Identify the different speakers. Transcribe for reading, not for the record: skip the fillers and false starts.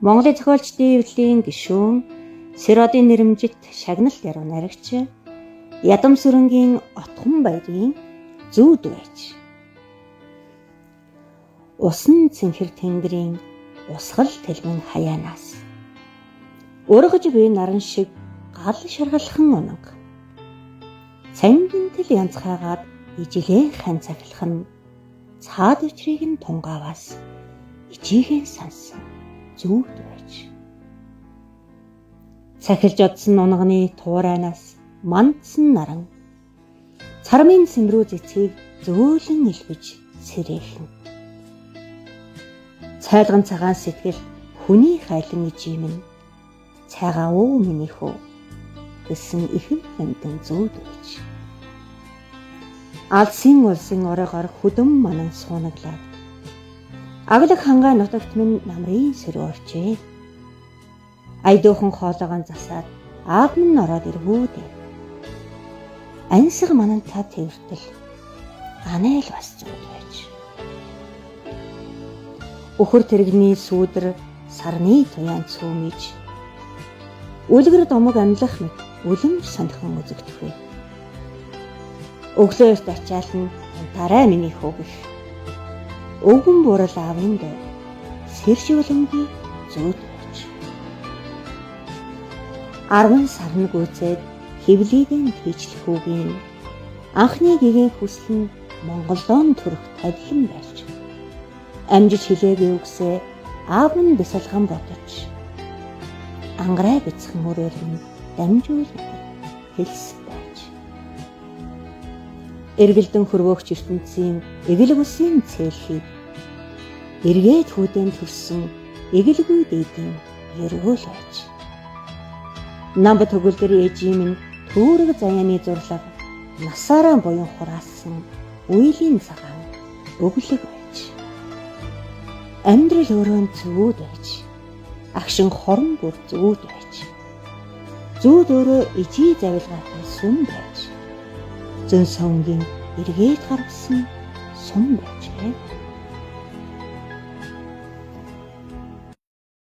Speaker 1: Монголын зохиолчдын эвлийн гишүүн Сэродын нэрэмжит шагналт яруу найрагч Ядам сүрэнгийн Отхон баярын зүүд байж. Усан цэнхэр тэнгэрийн усгал тэлмэн хаяанаас ургаж буй наран шиг гал шаргалхан унаг. Цангийн тэл янзхаагаад ижилэн хан цаглах нь цаад өчрийг нь тунгааваас ичихэн сансан зүүд байж. Цахилж одсон унганы туурайнаас мандсан наран цармын сэмрүү зэцгийг зөөлөн илбэж сэрээхэн. Цайлган цагаан сэтгэл хүний хайлан ижим нь цайгаа уу миний хөө гэсэн ихэн амьтан зүүд байж. Алсын улсын оройгоор хүдэм манан суунаглаад аглаг хангаа нутагт минь намрын сөрөө орчээ. Айдуухан хоолойгоо засаад аав минь ороод ирвүүдээ. Ансаг манан тав тэртэл анайл бас зүүд байж. Өхөр тэрэгний сүүдэр сарны туяан цөөмиж үлгэр домог амьлах мэт үлэмж санхан үзэгдэхвэ. Өглөөс ачаал нь тарай миний хөөгөх. Өвгөн бурал аавын дэ сэршүүлэнгийн зүүд байж. 10 сарн гүйцээд хевлийдэн тийчлэх үгийн анхны гэгийн хүсэл нь Монголдон төрөх тавилан байж. Амжиж хилээгүй үгсээ аав нь бясалган бодож ангараа бяцхан өрөөр нь дамжуулах хэлс байж. Эргэлдэн хөрвөөгч ертөнцийн эгэл бүсийн цээлхийг эргээд хүүдэн төрсөн эгэлгүй дээдийн ерөөл байж. Намб төгөлдөр ээжийн минь төөрөг заяаны зурлаг насаараа буян хураасан үеийн цагаан өглөг байж. Амьдрал өөрөө зүүд байж. Агшин хорон бүр зүүд байж. Зүүд өөрөө ижи завилгаатай сүм байж. Зөн сонгийн эргээд гаргасан сум байж.